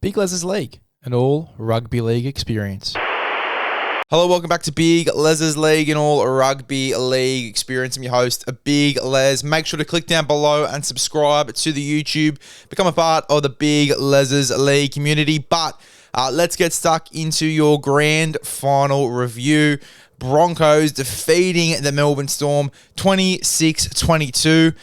Big LEZ'S League, an all rugby league experience. Hello, welcome back to Big LEZ'S League, an all rugby league experience. I'm your host, Big Les. Make sure to click down below and subscribe to the YouTube. Become a part of the Big LEZ'S League community. But let's get stuck into your grand final review. Broncos defeating the Melbourne Storm 26-22.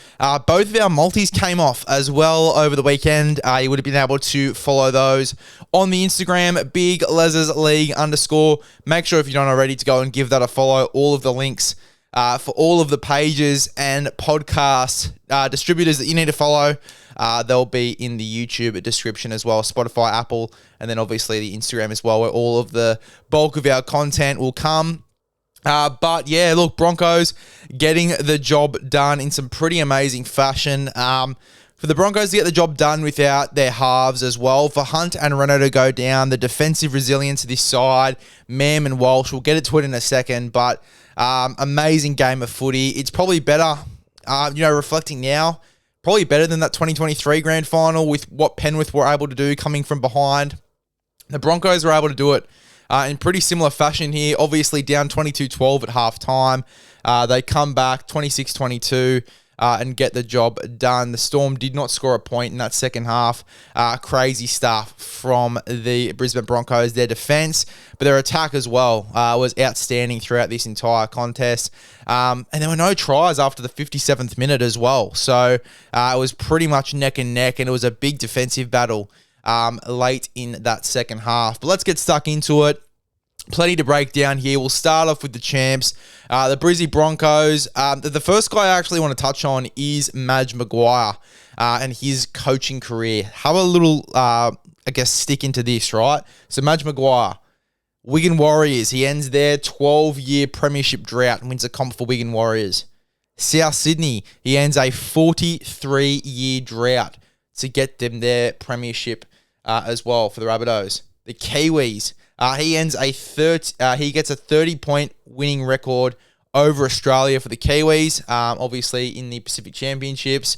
Both of our multis came off as well over the weekend. You would have been able to follow those on the Instagram, Big LEZ'S League _ Make sure if you don't already to go and give that a follow. All of the links for all of the pages and podcast distributors that you need to follow, they'll be in the YouTube description as well, Spotify, Apple, and then obviously the Instagram as well, where all of the bulk of our content will come. But yeah, look, Broncos getting the job done in some pretty amazing fashion. For the Broncos to get the job done without their halves as well, for Hunt and Renault to go down, the defensive resilience of this side, Mam and Walsh, we'll get it to it in a second, but amazing game of footy. It's probably better, reflecting now, probably better than that 2023 grand final with what Penrith were able to do coming from behind. The Broncos were able to do it in pretty similar fashion here, obviously down 22-12 at halftime. They come back 26-22 and get the job done. The Storm did not score a point in that second half. Crazy stuff from the Brisbane Broncos. Their defense, but their attack as well, was outstanding throughout this entire contest. And there were no tries after the 57th minute as well. So it was pretty much neck and neck, and it was a big defensive battle late in that second half. But let's get stuck into it. Plenty to break down here. We'll start off with the champs, the Brizzy Broncos. The first guy I actually want to touch on is Madge Maguire and his coaching career. Have a little, stick into this, right? So Madge Maguire, Wigan Warriors. He ends their 12-year premiership drought and wins a comp for Wigan Warriors. South Sydney, he ends a 43-year drought to get them their premiership as well for the Rabbitohs. The Kiwis, he gets a 30-point winning record over Australia for the Kiwis, obviously in the Pacific Championships.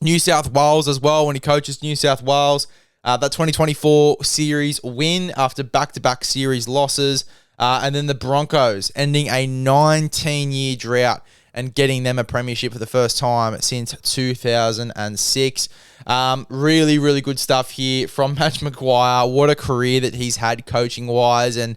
New South Wales as well, when he coaches New South Wales. That 2024 series win after back-to-back series losses. And then the Broncos ending a 19-year drought and getting them a premiership for the first time since 2006. Really, really good stuff here from Madge Maguire. What a career that he's had coaching-wise. And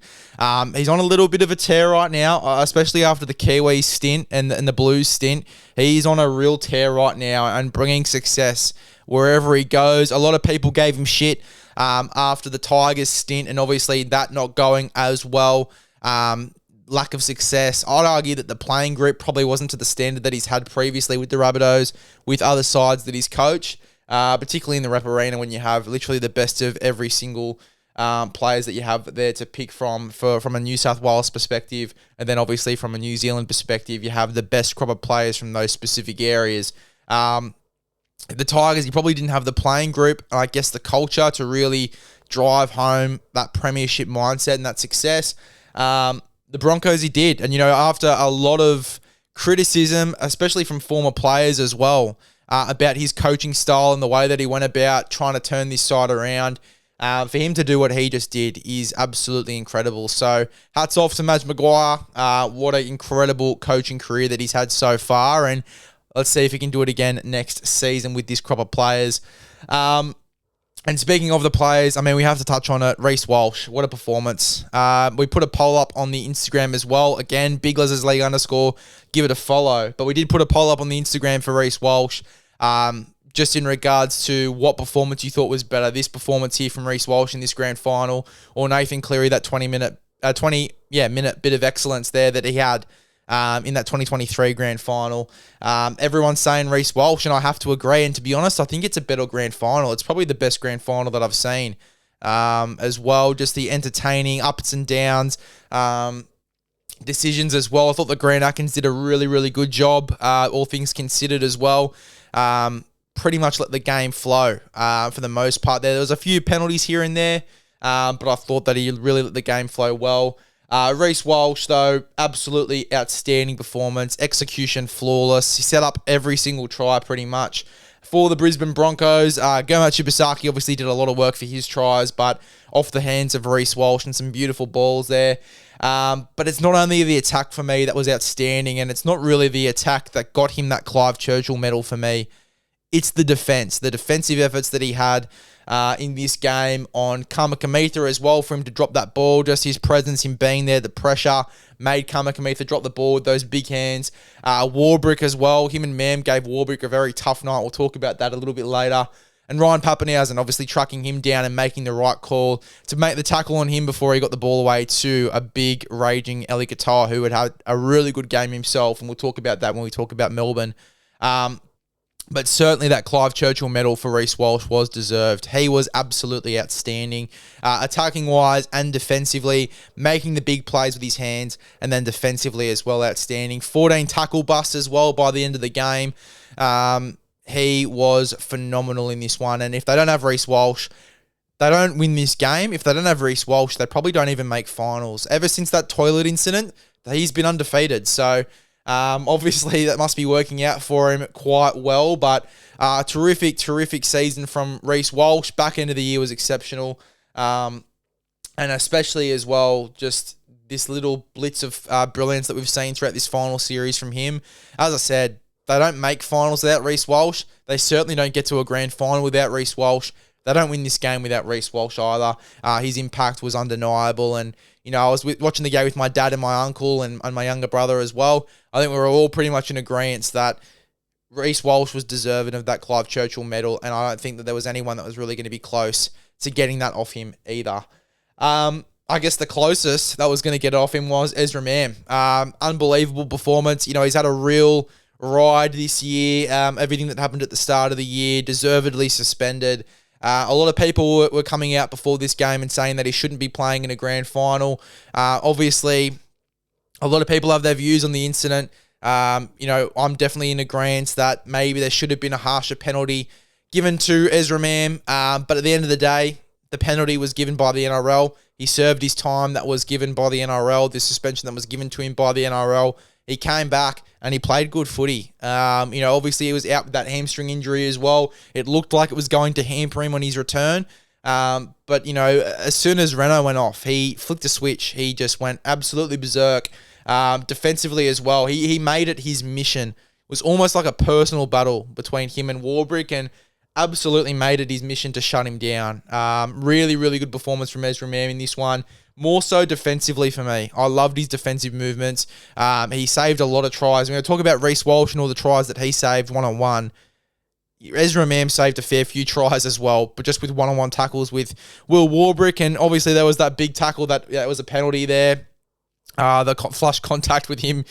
he's on a little bit of a tear right now, especially after the Kiwis stint and the Blues stint. He's on a real tear right now and bringing success wherever he goes. A lot of people gave him shit after the Tigers stint, and obviously that not going as well. Lack of success. I'd argue that the playing group probably wasn't to the standard that he's had previously with the Rabbitohs, with other sides that he's coached, particularly in the rep arena when you have literally the best of every single players that you have there to pick from a New South Wales perspective, and then obviously from a New Zealand perspective, you have the best crop of players from those specific areas. The Tigers, he probably didn't have the playing group, and I guess the culture to really drive home that premiership mindset and that success. The Broncos, he did. And, after a lot of criticism, especially from former players as well, about his coaching style and the way that he went about trying to turn this side around, for him to do what he just did is absolutely incredible. So, hats off to Madge Maguire. What an incredible coaching career that he's had so far. And let's see if he can do it again next season with this crop of players. And speaking of the players, we have to touch on it. Reece Walsh, what a performance. We put a poll up on the Instagram as well. Again, Big LEZ'S League _ give it a follow. But we did put a poll up on the Instagram for Reece Walsh, just in regards to what performance you thought was better. This performance here from Reece Walsh in this grand final, or Nathan Cleary, that 20-minute bit of excellence there that he had in that 2023 grand final. Everyone's saying Reece Walsh, and I have to agree. And to be honest, I think it's a better grand final. It's probably the best grand final that I've seen as well. Just the entertaining ups and downs, decisions as well. I thought the Grant Atkins did a really, really good job, all things considered as well. Pretty much let the game flow for the most part there. There was a few penalties here and there, but I thought that he really let the game flow well. Reece Walsh, though, absolutely outstanding performance. Execution flawless. He set up every single try pretty much. for the Brisbane Broncos. Gurmat Shibasaki obviously did a lot of work for his tries, but off the hands of Reece Walsh and some beautiful balls there. But it's not only the attack for me that was outstanding, and it's not really the attack that got him that Clive Churchill medal for me. It's the defense, the defensive efforts that he had in this game on Kamikamitha as well, for him to drop that ball. Just his presence, him being there, the pressure made Kamikamitha drop the ball with those big hands. Warbrick as well. Him and Mam gave Warbrick a very tough night. We'll talk about that a little bit later. And Ryan Papenhuyzen obviously tracking him down and making the right call to make the tackle on him before he got the ball away to a big, raging Eli Katoa, who had a really good game himself. And we'll talk about that when we talk about Melbourne. But certainly that Clive Churchill medal for Reece Walsh was deserved. He was absolutely outstanding, attacking-wise and defensively, making the big plays with his hands, and then defensively as well, outstanding. 14 tackle busts as well by the end of the game. He was phenomenal in this one. And if they don't have Reece Walsh, they don't win this game. If they don't have Reece Walsh, they probably don't even make finals. Ever since that toilet incident, he's been undefeated. So obviously that must be working out for him quite well. But terrific season from Reece Walsh. Back end of the year was exceptional. And especially as well, just this little blitz of brilliance that we've seen throughout this final series from him. As I said, they don't make finals without Reece Walsh. They certainly don't get to a grand final without Reece Walsh. They don't win this game without Reece Walsh either. His impact was undeniable. And, you know, I was watching the game with my dad and my uncle and my younger brother as well. I think we were all pretty much in agreement that Reece Walsh was deserving of that Clive Churchill medal. And I don't think that there was anyone that was really going to be close to getting that off him either. I guess the closest that was going to get it off him was Ezra Mam. Unbelievable performance. You know, he's had a real ride this year. Everything that happened at the start of the year, deservedly suspended. A lot of people were coming out before this game and saying that he shouldn't be playing in a grand final. Obviously, a lot of people have their views on the incident. You know, I'm definitely in agreement that maybe there should have been a harsher penalty given to Ezra Mam. But at the end of the day, the penalty was given by the NRL. He served his time that was given by the NRL, the suspension that was given to him by the NRL. He came back and he played good footy. You know, obviously he was out with that hamstring injury as well. It looked like it was going to hamper him on his return. But, you know, as soon as Renault went off, he flicked a switch. He just went absolutely berserk. Defensively as well, he made it his mission. It was almost like a personal battle between him and Warbrick, and absolutely made it his mission to shut him down. Really good performance from Ezra Mam in this one. More so defensively for me. I loved his defensive movements. He saved a lot of tries. We're going to talk about Reece Walsh and all the tries that he saved one-on-one. Ezra Mam saved a fair few tries as well, but just with one-on-one tackles with Will Warbrick, and obviously there was that big tackle that was a penalty there. The flush contact with him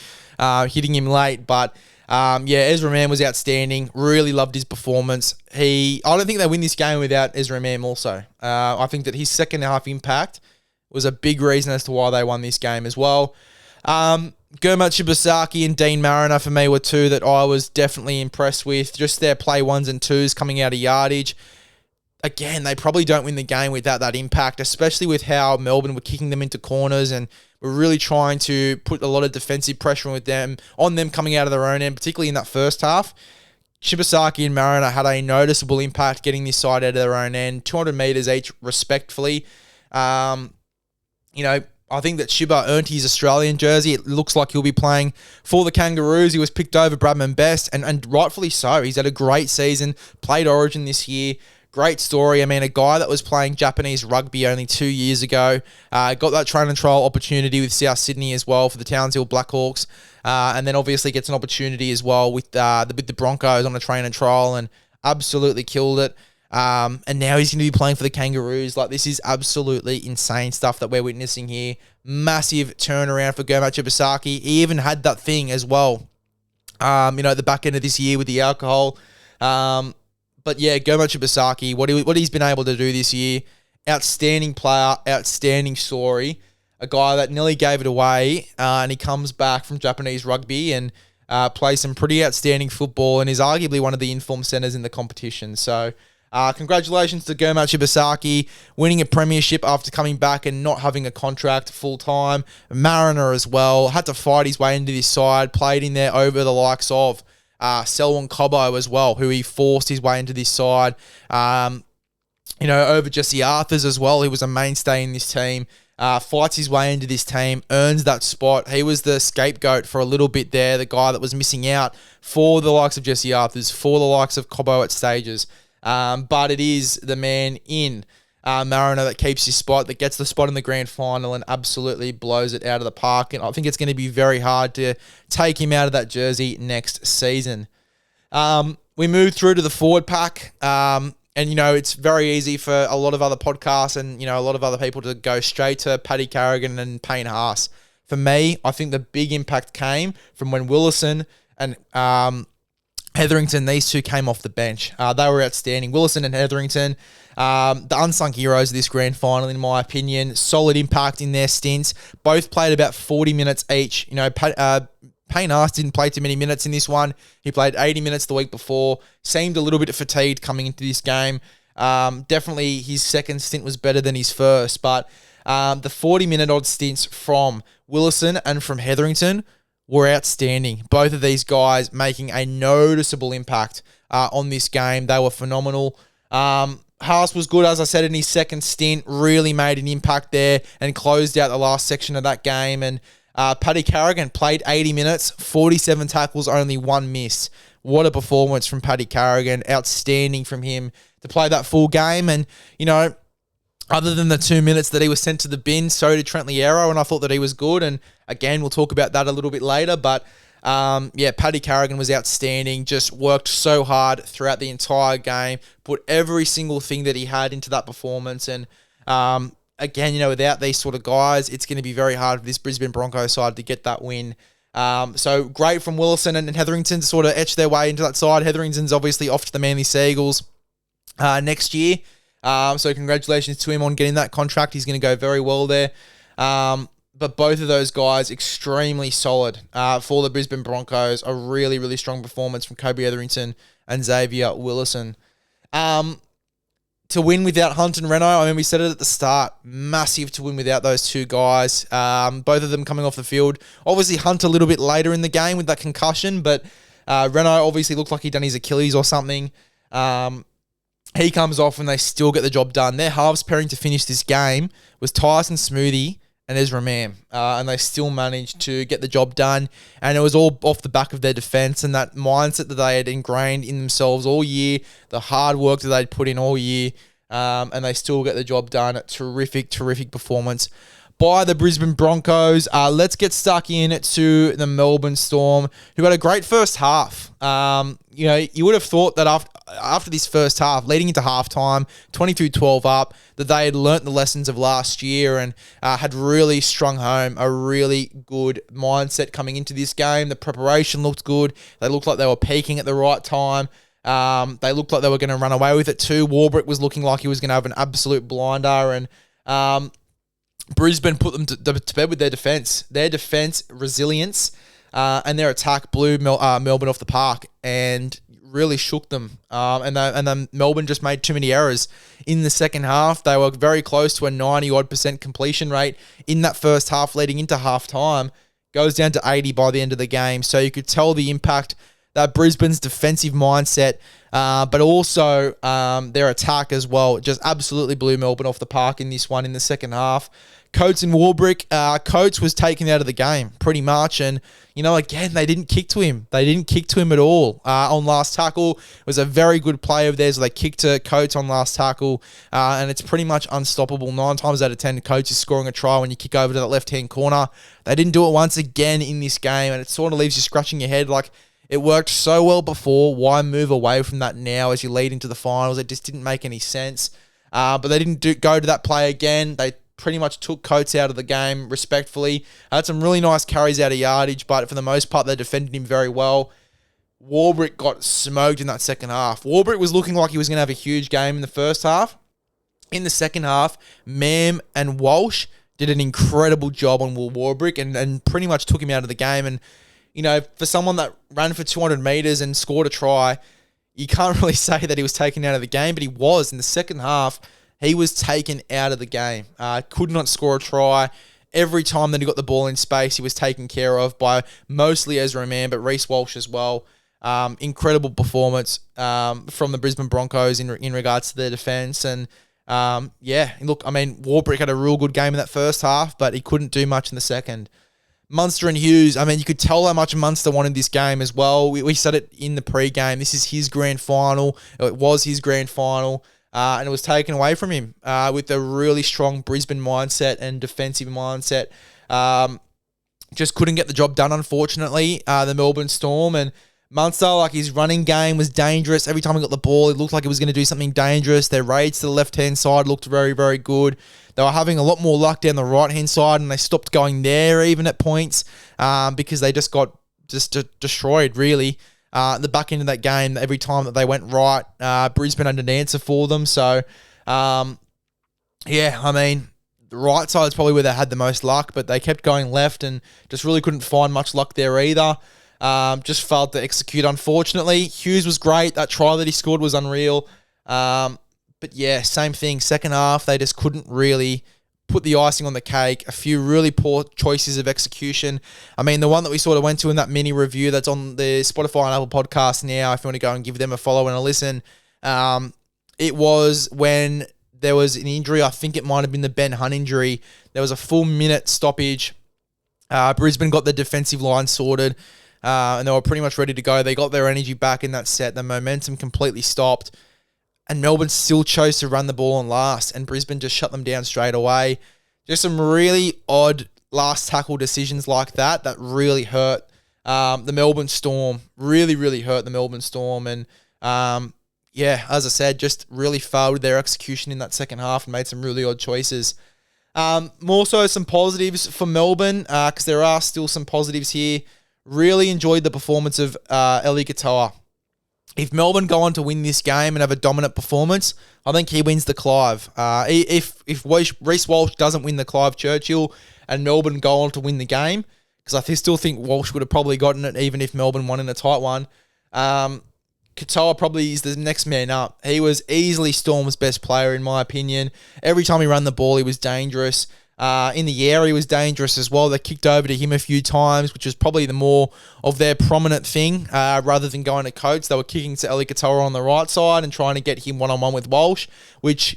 hitting him late, but Ezra Mam was outstanding. Really loved his performance. I don't think they win this game without Ezra Mam also. I think that his second half impact was a big reason as to why they won this game as well. Gurmat Shibasaki and Dean Mariner for me were two that I was definitely impressed with. Just their play ones and twos coming out of yardage. Again, they probably don't win the game without that impact, especially with how Melbourne were kicking them into corners and were really trying to put a lot of defensive pressure on them coming out of their own end, particularly in that first half. Shibasaki and Mariner had a noticeable impact getting this side out of their own end, 200 metres each respectfully. You know, I think that Shiba earned his Australian jersey. It looks like he'll be playing for the Kangaroos. He was picked over Bradman Best, and rightfully so. He's had a great season, played Origin this year. Great story. I mean, a guy that was playing Japanese rugby only 2 years ago, got that train and trial opportunity with South Sydney as well for the Townsville Blackhawks, and then obviously gets an opportunity as well with the Broncos on a train and trial, and absolutely killed it. And now he's going to be playing for the Kangaroos. Like, this is absolutely insane stuff that we're witnessing here. Massive turnaround for Gurmat Shibasaki. He even had that thing as well, you know, at the back end of this year with the alcohol. But yeah, Gurmat Shibasaki, what he's been able to do this year, outstanding player, outstanding story. A guy that nearly gave it away, and he comes back from Japanese rugby and plays some pretty outstanding football and is arguably one of the informed centres in the competition. So congratulations to Gurmat Shibasaki, winning a premiership after coming back and not having a contract full-time. Mariner as well, had to fight his way into this side, played in there over the likes of Selwyn Cobbo as well, who he forced his way into this side. Over Jesse Arthurs as well. He was a mainstay in this team. Fights his way into this team, earns that spot. He was the scapegoat for a little bit there, the guy that was missing out for the likes of Jesse Arthurs, for the likes of Cobbo at stages. But it is the man in Mariner that keeps his spot, that gets the spot in the grand final and absolutely blows it out of the park. And I think it's going to be very hard to take him out of that jersey next season. We move through to the forward pack. It's very easy for a lot of other podcasts and, a lot of other people to go straight to Paddy Carrigan and Payne Haas. For me, I think the big impact came from when Willison and Hetherington, these two came off the bench. They were outstanding. Willison and Hetherington, the unsung heroes of this grand final, in my opinion. Solid impact in their stints. Both played about 40 minutes each. Payne Haas didn't play too many minutes in this one. He played 80 minutes the week before. Seemed a little bit fatigued coming into this game. Definitely his second stint was better than his first, but the 40-minute odd stints from Willison and from Hetherington were outstanding. Both of these guys making a noticeable impact on this game. They were phenomenal. Haas was good, as I said, in his second stint. Really made an impact there and closed out the last section of that game. And Paddy Carrigan played 80 minutes, 47 tackles, only one miss. What a performance from Paddy Carrigan. Outstanding from him to play that full game. And, other than the 2 minutes that he was sent to the bin, so did Trent Liero, and I thought that he was good. And again, we'll talk about that a little bit later. But Paddy Carrigan was outstanding, just worked so hard throughout the entire game, put every single thing that he had into that performance. And again, without these sort of guys, it's going to be very hard for this Brisbane Broncos side to get that win. So great from Willison and Hetherington to sort of etch their way into that side. Hetherington's obviously off to the Manly Seagulls next year. So congratulations to him on getting that contract. He's going to go very well there. But both of those guys, extremely solid for the Brisbane Broncos. A really, really strong performance from Kobe Hetherington and Xavier Willison. To win without Hunt and Renault, we said it at the start, massive to win without those two guys. Both of them coming off the field. Obviously, Hunt a little bit later in the game with that concussion, but Renault obviously looked like he'd done his Achilles or something. He comes off and they still get the job done. Their halves pairing to finish this game was Tyson Smoothie and Ezra Mam, and they still managed to get the job done. And it was all off the back of their defense and that mindset that they had ingrained in themselves all year, the hard work that they'd put in all year, and they still get the job done. Terrific, terrific performance by the Brisbane Broncos. Let's get stuck in to the Melbourne Storm, who had a great first half. You would have thought that after this first half, leading into halftime, 22-12 up, that they had learnt the lessons of last year and had really strung home a really good mindset coming into this game. The preparation looked good. They looked like they were peaking at the right time. They looked like they were going to run away with it too. Warbrick was looking like he was going to have an absolute blinder, and Brisbane put them to bed with their defence. Their defence, resilience, and their attack blew Melbourne off the park and really shook them. And then Melbourne just made too many errors in the second half. They were very close to a 90-odd% completion rate in that first half leading into half-time. Goes down to 80 by the end of the game. So you could tell the impact that Brisbane's defensive mindset, but also their attack as well, just absolutely blew Melbourne off the park in this one in the second half. Coates and Warbrick, Coates was taken out of the game pretty much, and again, they didn't kick to him. They didn't kick to him at all on last tackle. It was a very good play of theirs. They kicked to Coates on last tackle, and it's pretty much unstoppable. 9 times out of 10, Coates is scoring a try when you kick over to that left-hand corner. They didn't do it once again in this game, and it sort of leaves you scratching your head like, it worked so well before. Why move away from that now as you lead into the finals? It just didn't make any sense. But they didn't go to that play again. They pretty much took Coates out of the game respectfully. Had some really nice carries out of yardage, but for the most part, they defended him very well. Warbrick got smoked in that second half. Warbrick was looking like he was going to have a huge game in the first half. In the second half, Mam and Walsh did an incredible job on Will Warbrick and pretty much took him out of the game. And, for someone that ran for 200 metres and scored a try, you can't really say that he was taken out of the game, but he was. In the second half, he was taken out of the game. Could not score a try. Every time that he got the ball in space, he was taken care of by mostly Ezra Mam, but Reece Walsh as well. Incredible performance from the Brisbane Broncos in regards to their defence. And look, I mean, Warbrick had a real good game in that first half, but he couldn't do much in the second. Munster and Hughes, I mean, you could tell how much Munster wanted this game as well. We said it in the pre-game. This is his grand final. It was his grand final, and it was taken away from him with a really strong Brisbane mindset and defensive mindset. Just couldn't get the job done, unfortunately, the Melbourne Storm. And Munster, like, his running game was dangerous. Every time he got the ball, it looked like he was going to do something dangerous. Their raids to the left-hand side looked very, very good. They were having a lot more luck down the right-hand side, and they stopped going there even at points because they just got destroyed, really. At the back end of that game, every time that they went right, Brisbane had an answer for them. So, I mean, the right side is probably where they had the most luck, but they kept going left and just really couldn't find much luck there either. Just failed to execute, unfortunately. Hughes was great. That try that he scored was unreal. But yeah, same thing. Second half, they just couldn't really put the icing on the cake. A few really poor choices of execution. I mean, the one that we sort of went to in that mini review that's on the Spotify and Apple podcast now, if you want to go and give them a follow and a listen, it was when there was an injury. I think it might have been the Ben Hunt injury. There was a full minute stoppage. Brisbane got the defensive line sorted. And they were pretty much ready to go. They got their energy back in that set. The momentum completely stopped. And Melbourne still chose to run the ball on last. And Brisbane just shut them down straight away. Just some really odd last tackle decisions like that really hurt the Melbourne Storm. Really, really hurt the Melbourne Storm. And as I said, just really failed their execution in that second half and made some really odd choices. More so some positives for Melbourne, because there are still some positives here. Really enjoyed the performance of Eli Katoa. If Melbourne go on to win this game and have a dominant performance, I think he wins the Clive. If Reece Walsh doesn't win the Clive Churchill and Melbourne go on to win the game, because I still think Walsh would have probably gotten it even if Melbourne won in a tight one, Katoa probably is the next man up. He was easily Storm's best player in my opinion. Every time he ran the ball, he was dangerous. In the air, he was dangerous as well. They kicked over to him a few times, which was probably the more of their prominent thing. Rather than going to Coates, they were kicking to Eli Katoa on the right side and trying to get him one-on-one with Walsh, which,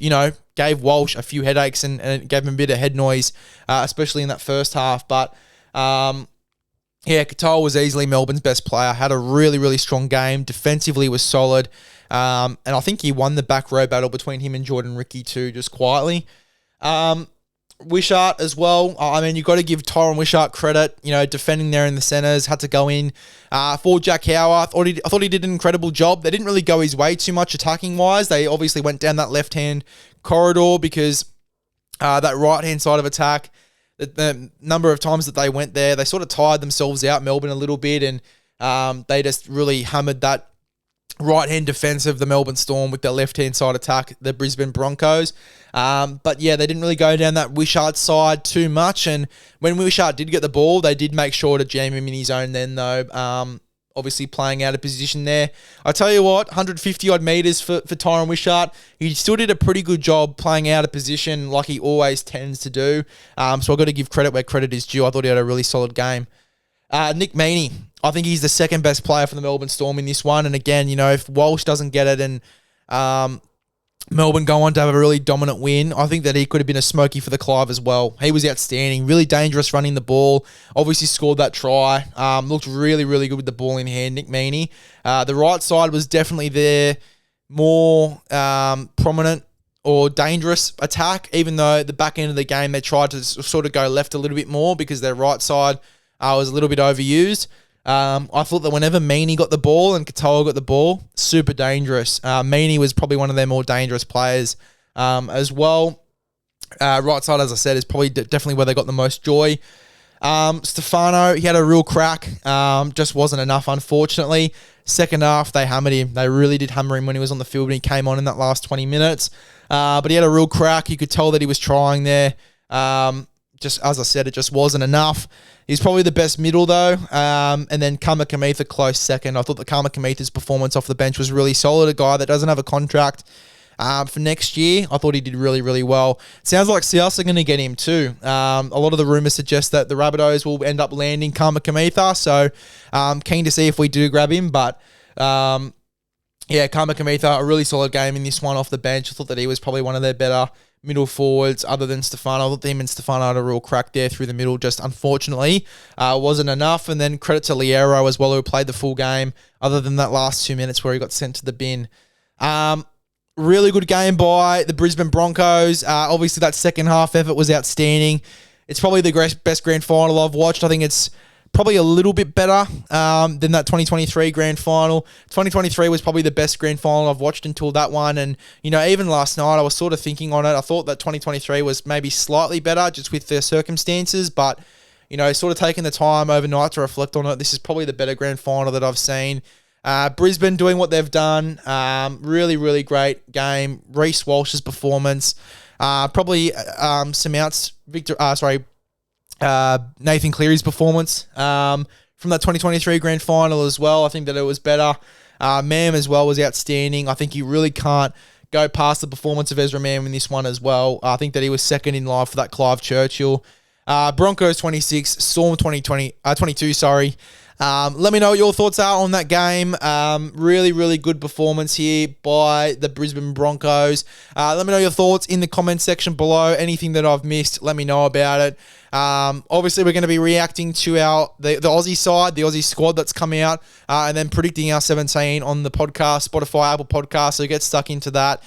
gave Walsh a few headaches and it gave him a bit of head noise, especially in that first half. But, Katoa was easily Melbourne's best player. Had a really, really strong game. Defensively was solid. And I think he won the back row battle between him and Jordan Ricky too, just quietly. Wishart as well. I mean, you've got to give Tyron Wishart credit. Defending there in the centres, had to go in for Jack Howarth. I thought he did an incredible job. They didn't really go his way too much attacking wise. They obviously went down that left hand corridor because that right hand side of attack, the number of times that they went there, they sort of tired themselves out, Melbourne, a little bit, and they just really hammered that right-hand defense of the Melbourne Storm with their left-hand side attack, the Brisbane Broncos. They didn't really go down that Wishart side too much. And when Wishart did get the ball, they did make sure to jam him in his own then, though. Obviously playing out of position there. I tell you what, 150-odd metres for Tyron Wishart. He still did a pretty good job playing out of position like he always tends to do. So I've got to give credit where credit is due. I thought he had a really solid game. Nick Meaney, I think he's the second best player for the Melbourne Storm in this one. And again, if Walsh doesn't get it and Melbourne go on to have a really dominant win, I think that he could have been a smoky for the Clive as well. He was outstanding, really dangerous running the ball, obviously scored that try, looked really, really good with the ball in hand, Nick Meaney. The right side was definitely their more prominent or dangerous attack, even though at the back end of the game they tried to sort of go left a little bit more because their right side was a little bit overused. I thought that whenever Meaney got the ball and Katoa got the ball, super dangerous. Meaney was probably one of their more dangerous players as well. Right side, as I said, is probably definitely where they got the most joy. Stefano, he had a real crack, just wasn't enough, unfortunately. Second half, they hammered him. They really did hammer him when he was on the field and he came on in that last 20 minutes. But he had a real crack. You could tell that he was trying there. Just as I said, it just wasn't enough. He's probably the best middle, though. And then Kama Kamitha, close second. I thought that Kama Kamitha's performance off the bench was really solid. A guy that doesn't have a contract. for next year. I thought he did really, really well. Sounds like Souths are going to get him too. A lot of the rumours suggest that the Rabbitohs will end up landing Kamikamica, so keen to see if we do grab him. But yeah, Kamikamica, a really solid game in this one off the bench. I thought that he was probably one of their better middle forwards other than Stefano. I thought him and Stefano had a real crack there through the middle, just unfortunately wasn't enough. And then credit to Liero as well, who played the full game other than that last 2 minutes where he got sent to the bin. Really good game by the Brisbane Broncos. Obviously that second half effort was outstanding. It's probably the best grand final I've watched. I think it's probably a little bit better than that 2023 grand final. 2023 was probably the best grand final I've watched until that one. And, you know, even last night I was sort of thinking on it. I thought that 2023 was maybe slightly better just with the circumstances. But, you know, sort of taking the time overnight to reflect on it, this is probably the better grand final that I've seen. Brisbane doing what they've done. Really, really great game. Reece Walsh's performance. Probably some outs. Nathan Cleary's performance from that 2023 grand final as well. I think that it was better. Mam as well was outstanding. I think you really can't go past the performance of Ezra Mam in this one as well. I think that he was second in line for that Clive Churchill. Broncos 26, Storm 22, sorry. Let me know what your thoughts are on that game. Really, really good performance here by the Brisbane Broncos. Let me know your thoughts in the comments section below. Anything that I've missed, let me know about it. Obviously, we're going to be reacting to the Aussie side, the Aussie squad that's come out, and then predicting our 17 on the podcast, Spotify, Apple Podcasts. So get stuck into that.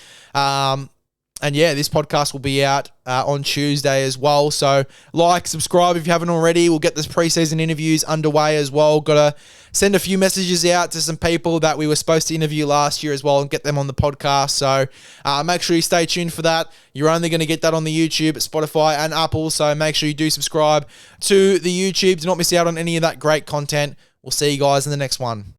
And yeah, this podcast will be out on Tuesday as well. So like, subscribe if you haven't already. We'll get this preseason interviews underway as well. Got to send a few messages out to some people that we were supposed to interview last year as well and get them on the podcast. So make sure you stay tuned for that. You're only going to get that on the YouTube, Spotify, and Apple. So make sure you do subscribe to the YouTube. Do not miss out on any of that great content. We'll see you guys in the next one.